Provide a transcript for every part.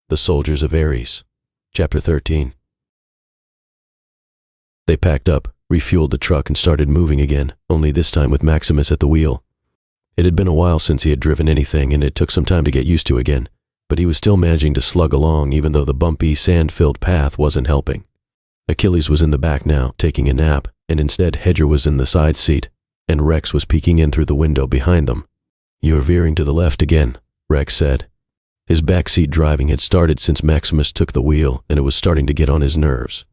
The Soldiers of Ares. Chapter 13. They packed up, refueled the truck and started moving again, only this time with Maximus at the wheel. It had been a while since he had driven anything and it took some time to get used to again, but he was still managing to slug along even though the bumpy, sand-filled path wasn't helping. Achilles was in the back now, taking a nap, and instead Hedger was in the side seat, and Rex was peeking in through the window behind them. "You're veering to the left again," Rex said. His backseat driving had started since Maximus took the wheel, and it was starting to get on his nerves.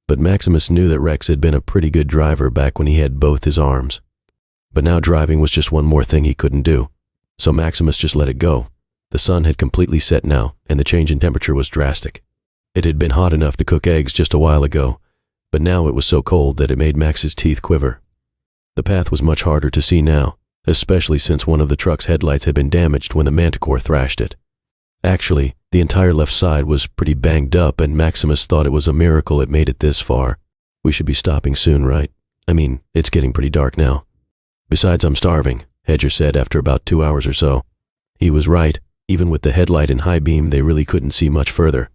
But Maximus knew that Rex had been a pretty good driver back when he had both his arms. But now driving was just one more thing he couldn't do. So Maximus just let it go. The sun had completely set now, and the change in temperature was drastic. It had been hot enough to cook eggs just a while ago, but now it was so cold that it made Max's teeth quiver. The path was much harder to see now, especially since one of the truck's headlights had been damaged when the manticore thrashed it. Actually, the entire left side was pretty banged up, and Maximus thought it was a miracle it made it this far. "We should be stopping soon, right? I mean, it's getting pretty dark now." "Besides, I'm starving," Hedger said after about 2 hours or so. He was right. Even with the headlight in high beam, they really couldn't see much further.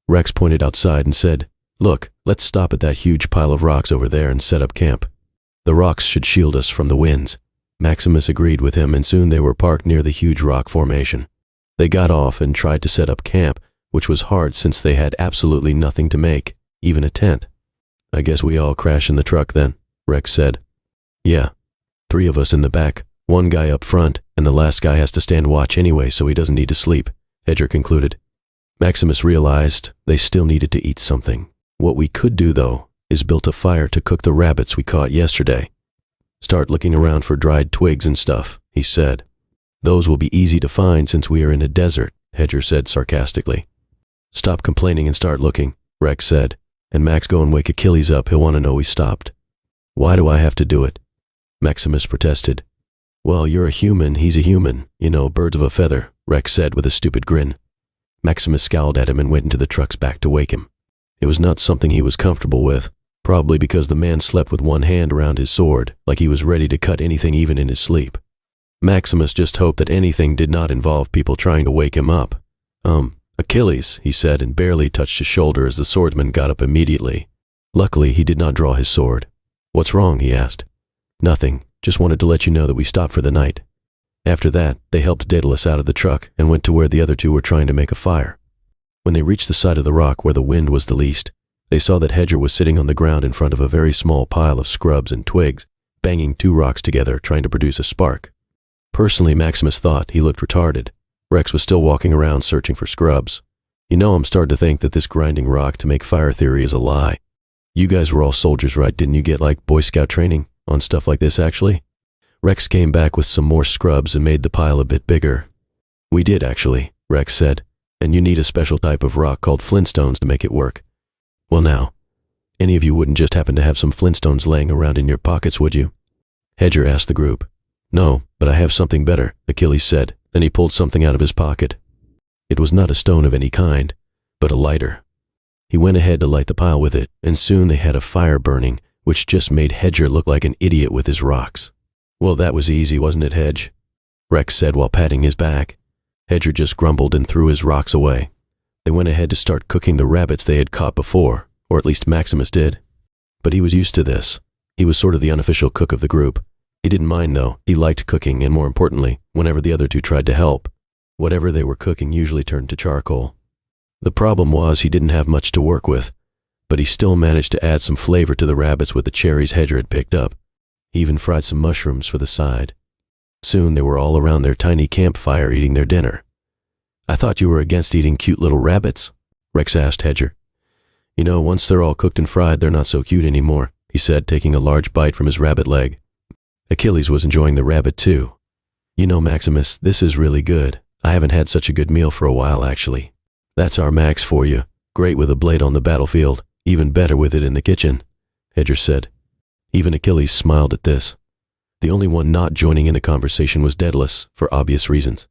Rex pointed outside and said, "Look, let's stop at that huge pile of rocks over there and set up camp. The rocks should shield us from the winds." Maximus agreed with him, and soon they were parked near the huge rock formation. They got off and tried to set up camp, which was hard since they had absolutely nothing to make, even a tent. "I guess we all crash in the truck then," Rex said. "Yeah. 3 of us in the back, 1 guy up front, and the last guy has to stand watch anyway so he doesn't need to sleep," Hedger concluded. Maximus realized they still needed to eat something. "What we could do, though, is build a fire to cook the rabbits we caught yesterday. Start looking around for dried twigs and stuff," he said. "Those will be easy to find since we are in a desert," Hedger said sarcastically. "Stop complaining and start looking," Rex said, "and Max, go and wake Achilles up. He'll want to know we stopped." "Why do I have to do it?" Maximus protested. "Well, you're a human, he's a human. You know, birds of a feather," Rex said with a stupid grin. Maximus scowled at him and went into the truck's back to wake him. It was not something he was comfortable with, probably because the man slept with one hand around his sword, like he was ready to cut anything even in his sleep. Maximus just hoped that anything did not involve people trying to wake him up. Achilles," he said, and barely touched his shoulder as the swordsman got up immediately. Luckily, he did not draw his sword. "What's wrong?" he asked. "Nothing. Just wanted to let you know that we stopped for the night." After that, they helped Daedalus out of the truck and went to where the other 2 were trying to make a fire. When they reached the side of the rock where the wind was the least, they saw that Hedger was sitting on the ground in front of a very small pile of scrubs and twigs, banging 2 rocks together, trying to produce a spark. Personally, Maximus thought he looked retarded. Rex was still walking around searching for scrubs. "You know, I'm starting to think that this grinding rock to make fire theory is a lie. You guys were all soldiers, right? Didn't you get like Boy Scout training on stuff like this actually?" Rex came back with some more scrubs and made the pile a bit bigger. "We did actually," Rex said, "and you need a special type of rock called flintstones to make it work." "Well now, any of you wouldn't just happen to have some flintstones laying around in your pockets, would you?" Hedger asked the group. "No, but I have something better," Achilles said. Then he pulled something out of his pocket. It was not a stone of any kind, but a lighter. He went ahead to light the pile with it, and soon they had a fire burning, which just made Hedger look like an idiot with his rocks. "Well, that was easy, wasn't it, Hedge?" Rex said while patting his back. Hedger just grumbled and threw his rocks away. They went ahead to start cooking the rabbits they had caught before, or at least Maximus did. But he was used to this. He was sort of the unofficial cook of the group. He didn't mind though. He liked cooking, and more importantly, whenever the other 2 tried to help, whatever they were cooking usually turned to charcoal. The problem was he didn't have much to work with, but he still managed to add some flavor to the rabbits with the cherries Hedger had picked up. He even fried some mushrooms for the side. Soon they were all around their tiny campfire eating their dinner. "I thought you were against eating cute little rabbits?" Rex asked Hedger. "You know, once they're all cooked and fried, they're not so cute anymore," he said, taking a large bite from his rabbit leg. Achilles was enjoying the rabbit too. "You know, Maximus, this is really good. I haven't had such a good meal for a while, actually." "That's our Max for you. Great with a blade on the battlefield, even better with it in the kitchen," Hedger said. Even Achilles smiled at this. The only one not joining in the conversation was Daedalus, for obvious reasons.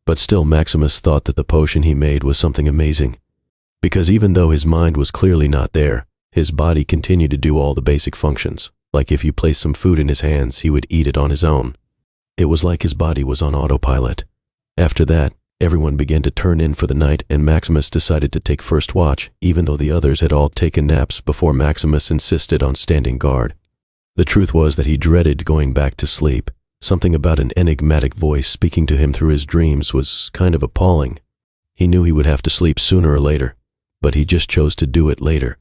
But still, Maximus thought that the potion he made was something amazing. Because even though his mind was clearly not there, his body continued to do all the basic functions. Like if you placed some food in his hands, he would eat it on his own. It was like his body was on autopilot. After that, Everyone began to turn in for the night, and Maximus decided to take first watch, even though the others had all taken naps before Maximus insisted on standing guard. The truth was that he dreaded going back to sleep. Something about an enigmatic voice speaking to him through his dreams was kind of appalling. He knew he would have to sleep sooner or later, but he just chose to do it later.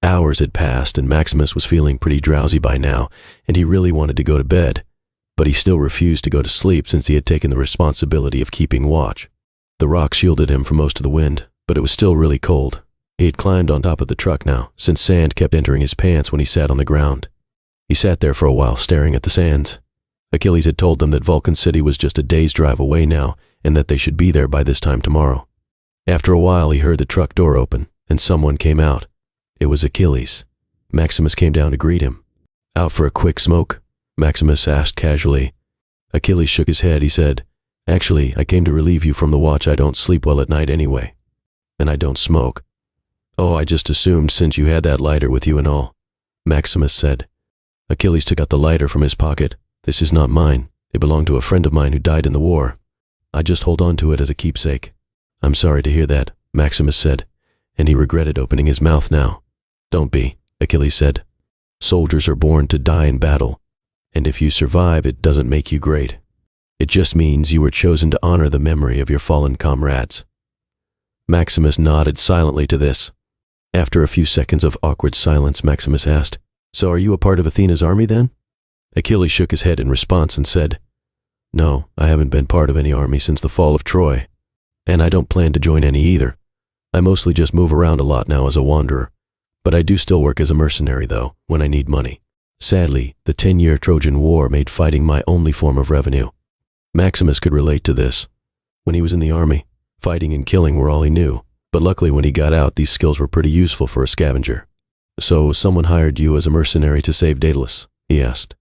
Hours had passed, and Maximus was feeling pretty drowsy by now, and he really wanted to go to bed. But he still refused to go to sleep since he had taken the responsibility of keeping watch. The rock shielded him from most of the wind, but it was still really cold. He had climbed on top of the truck now, since sand kept entering his pants when he sat on the ground. He sat there for a while, staring at the sands. Achilles had told them that Vulcan City was just a day's drive away now, and that they should be there by this time tomorrow. After a while, he heard the truck door open, and someone came out. It was Achilles. Maximus came down to greet him. "Out for a quick smoke?" Maximus asked casually. Achilles shook his head. He said, "Actually, I came to relieve you from the watch. I don't sleep well at night anyway. And I don't smoke." "Oh, I just assumed since you had that lighter with you and all," Maximus said. Achilles took out the lighter from his pocket. "This is not mine. It belonged to a friend of mine who died in the war. I just hold on to it as a keepsake." "I'm sorry to hear that," Maximus said, and he regretted opening his mouth now. "Don't be," Achilles said. "Soldiers are born to die in battle, and if you survive, it doesn't make you great. It just means you were chosen to honor the memory of your fallen comrades." Maximus nodded silently to this. After a few seconds of awkward silence, Maximus asked, "So are you a part of Athena's army then?" Achilles shook his head in response and said, "No, I haven't been part of any army since the fall of Troy, and I don't plan to join any either. I mostly just move around a lot now as a wanderer, but I do still work as a mercenary though, when I need money. Sadly, the 10-year Trojan War made fighting my only form of revenue." Maximus could relate to this. When he was in the army, fighting and killing were all he knew, but luckily when he got out, these skills were pretty useful for a scavenger. "So someone hired you as a mercenary to save Daedalus?" he asked.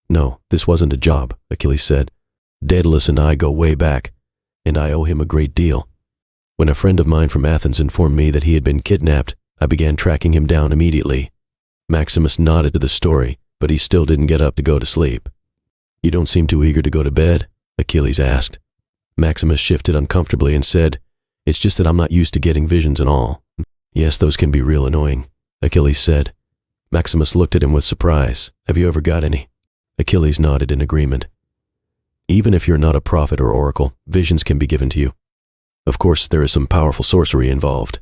"No, this wasn't a job," Achilles said. "Daedalus and I go way back, and I owe him a great deal. When a friend of mine from Athens informed me that he had been kidnapped, I began tracking him down immediately." Maximus nodded to the story, but he still didn't get up to go to sleep. "You don't seem too eager to go to bed?" Achilles asked. Maximus shifted uncomfortably and said, "It's just that I'm not used to getting visions and all." "Yes, those can be real annoying," Achilles said. Maximus looked at him with surprise. "Have you ever got any?" Achilles nodded in agreement. "Even if you're not a prophet or oracle, visions can be given to you. Of course, there is some powerful sorcery involved.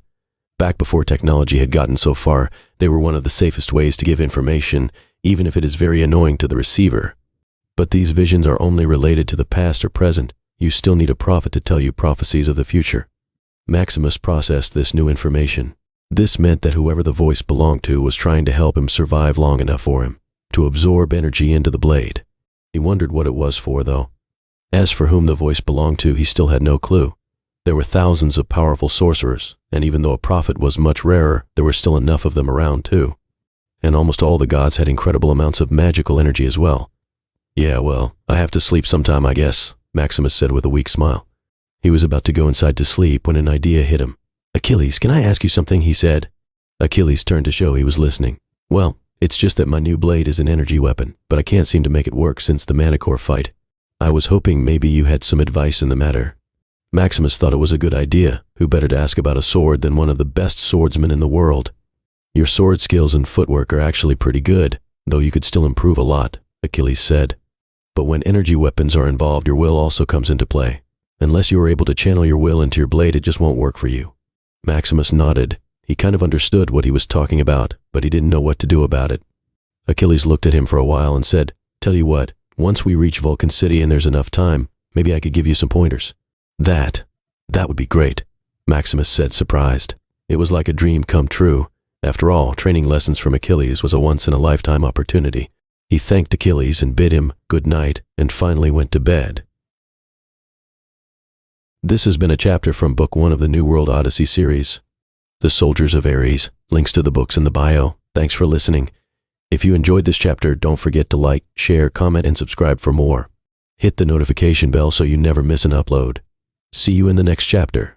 Back before technology had gotten so far, they were one of the safest ways to give information, even if it is very annoying to the receiver. But these visions are only related to the past or present. You still need a prophet to tell you prophecies of the future." Maximus processed this new information. This meant that whoever the voice belonged to was trying to help him survive long enough for him to absorb energy into the blade. He wondered what it was for, though. As for whom the voice belonged to, he still had no clue. There were thousands of powerful sorcerers, and even though a prophet was much rarer, there were still enough of them around too. And almost all the gods had incredible amounts of magical energy as well. "Yeah, well, I have to sleep sometime, I guess," Maximus said with a weak smile. He was about to go inside to sleep when an idea hit him. "Achilles, can I ask you something?" he said. Achilles turned to show he was listening. "Well, it's just that my new blade is an energy weapon, but I can't seem to make it work since the Manicore fight. I was hoping maybe you had some advice in the matter." Maximus thought it was a good idea. Who better to ask about a sword than one of the best swordsmen in the world? "Your sword skills and footwork are actually pretty good, though you could still improve a lot," Achilles said. "But when energy weapons are involved, your will also comes into play. Unless you are able to channel your will into your blade, it just won't work for you." Maximus nodded. He kind of understood what he was talking about, but he didn't know what to do about it. Achilles looked at him for a while and said, "Tell you what, once we reach Vulcan City and there's enough time, maybe I could give you some pointers." That would be great," Maximus said, surprised. It was like a dream come true. After all, training lessons from Achilles was a once-in-a-lifetime opportunity. He thanked Achilles and bid him good night and finally went to bed. This has been a chapter from Book 1 of the new World Odyssey series, The Soldiers of Ares. Links to the books in the bio. Thanks for listening. If you enjoyed this chapter, don't forget to like, share, comment, and subscribe for more. Hit the notification bell so you never miss an upload. See you in the next chapter.